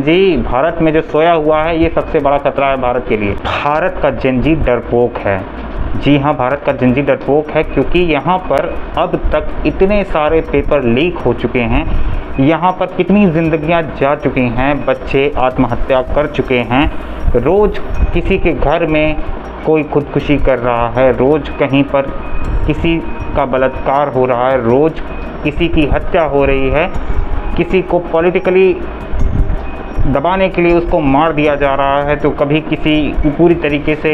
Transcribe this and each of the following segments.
Gen Z Bharat में जो सोया हुआ है, ये सबसे बड़ा खतरा है भारत के लिए। भारत का जेनजी डरपोक है। जी हाँ, भारत का जेनजी डरपोक है, क्योंकि यहाँ पर अब तक इतने सारे पेपर लीक हो चुके हैं, यहाँ पर कितनी ज़िंदगियाँ जा चुकी हैं, बच्चे आत्महत्या कर चुके हैं, रोज़ किसी के घर में कोई खुदकुशी कर रहा है, रोज़ कहीं पर किसी का बलात्कार हो रहा है, रोज़ किसी की हत्या हो रही है, किसी को पॉलिटिकली दबाने के लिए उसको मार दिया जा रहा है, तो कभी किसी पूरी तरीके से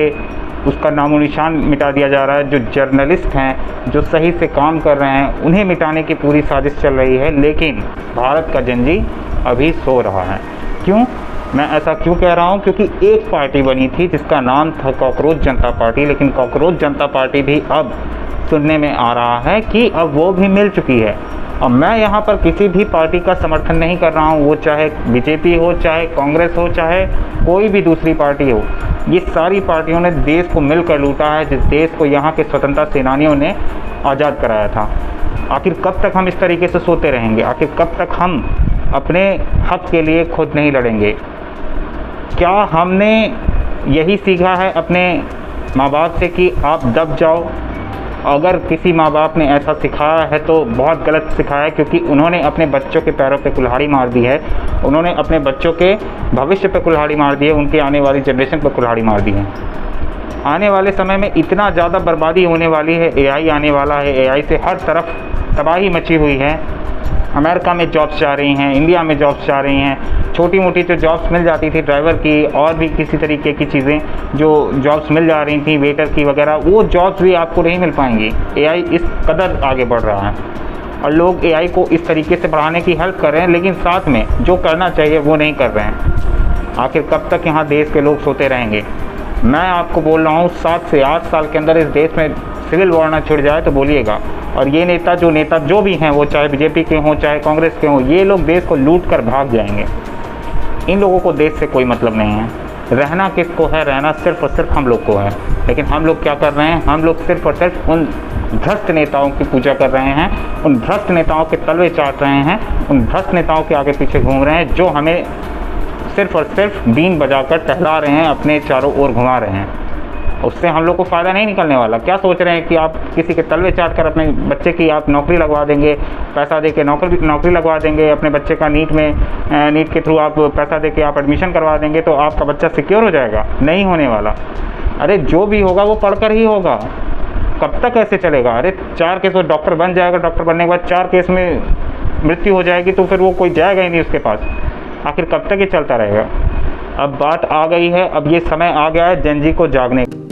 उसका नामो निशान मिटा दिया जा रहा है। जो जर्नलिस्ट हैं, जो सही से काम कर रहे हैं, उन्हें मिटाने की पूरी साजिश चल रही है। लेकिन भारत का जेनजी अभी सो रहा है। क्यों? मैं ऐसा क्यों कह रहा हूँ? क्योंकि एक पार्टी बनी थी जिसका नाम था कॉकरोच जनता पार्टी, लेकिन कॉकरोच जनता पार्टी भी अब सुनने में आ रहा है कि अब वो भी मिल चुकी है। अब मैं यहाँ पर किसी भी पार्टी का समर्थन नहीं कर रहा हूँ, वो चाहे बीजेपी हो, चाहे कांग्रेस हो, चाहे कोई भी दूसरी पार्टी हो। ये सारी पार्टियों ने देश को मिलकर लूटा है, जिस देश को यहाँ के स्वतंत्रता सेनानियों ने आज़ाद कराया था। आखिर कब तक हम इस तरीके से सोते रहेंगे? आखिर कब तक हम अपने हक के लिए खुद नहीं लड़ेंगे? क्या हमने यही सीखा है अपने माँ बाप से कि आप दब जाओ? अगर किसी माँ बाप ने ऐसा सिखाया है तो बहुत गलत सिखाया है, क्योंकि उन्होंने अपने बच्चों के पैरों पे कुल्हाड़ी मार दी है, उन्होंने अपने बच्चों के भविष्य पे कुल्हाड़ी मार दी है, उनकी आने वाली जनरेशन पे कुल्हाड़ी मार दी है। आने वाले समय में इतना ज़्यादा बर्बादी होने वाली है, एआई आने वाला है, एआई से हर तरफ तबाही मची हुई है। अमेरिका में जॉब्स जा रही हैं, इंडिया में जॉब्स जा रही हैं, छोटी मोटी जो जॉब्स मिल जाती थी ड्राइवर की और भी किसी तरीके की चीज़ें जो जॉब्स मिल जा रही थी, वेटर की वगैरह, वो जॉब्स भी आपको नहीं मिल पाएंगी। एआई इस कदर आगे बढ़ रहा है और लोग एआई को इस तरीके से बढ़ाने की हेल्प कर रहे हैं, लेकिन साथ में जो करना चाहिए वो नहीं कर रहे हैं। आखिर कब तक यहाँ देश के लोग सोते रहेंगे? मैं आपको बोल रहा हूँ 7 से 8 साल के अंदर इस देश में सिविल वॉर ना छिड़ जाए तो बोलिएगा। और ये नेता जो भी हैं, वो चाहे बीजेपी के हों, चाहे कांग्रेस के हों, ये लोग देश को लूट कर भाग जाएंगे। इन लोगों को देश से कोई मतलब नहीं है। रहना किसको है? रहना सिर्फ और सिर्फ हम लोग को है। लेकिन हम लोग क्या कर रहे हैं? हम लोग सिर्फ और सिर्फ उन भ्रष्ट नेताओं की पूजा कर रहे हैं, उन भ्रष्ट नेताओं के तलवे चाट रहे हैं, उन भ्रष्ट नेताओं के आगे पीछे घूम रहे हैं, जो हमें सिर्फ और सिर्फ बीन बजाकर टहला रहे हैं, अपने चारों ओर घुमा रहे हैं। उससे हम लोग को फ़ायदा नहीं निकलने वाला। क्या सोच रहे हैं कि आप किसी के तलवे चाट कर अपने बच्चे की आप नौकरी लगवा देंगे, पैसा दे के नौकरी लगवा देंगे, अपने बच्चे का नीट के थ्रू आप पैसा दे के आप एडमिशन करवा देंगे तो आपका बच्चा सिक्योर हो जाएगा? नहीं होने वाला। अरे जो भी होगा वो पढ़कर ही होगा। कब तक ऐसे चलेगा? अरे 4 केस में डॉक्टर बन जाएगा, डॉक्टर बनने के बाद 4 केस में मृत्यु हो जाएगी तो फिर वो कोई जाएगा ही नहीं उसके पास। आखिर कब तक ये चलता रहेगा? अब बात आ गई है, अब ये समय आ गया है जेनजी को जागने का।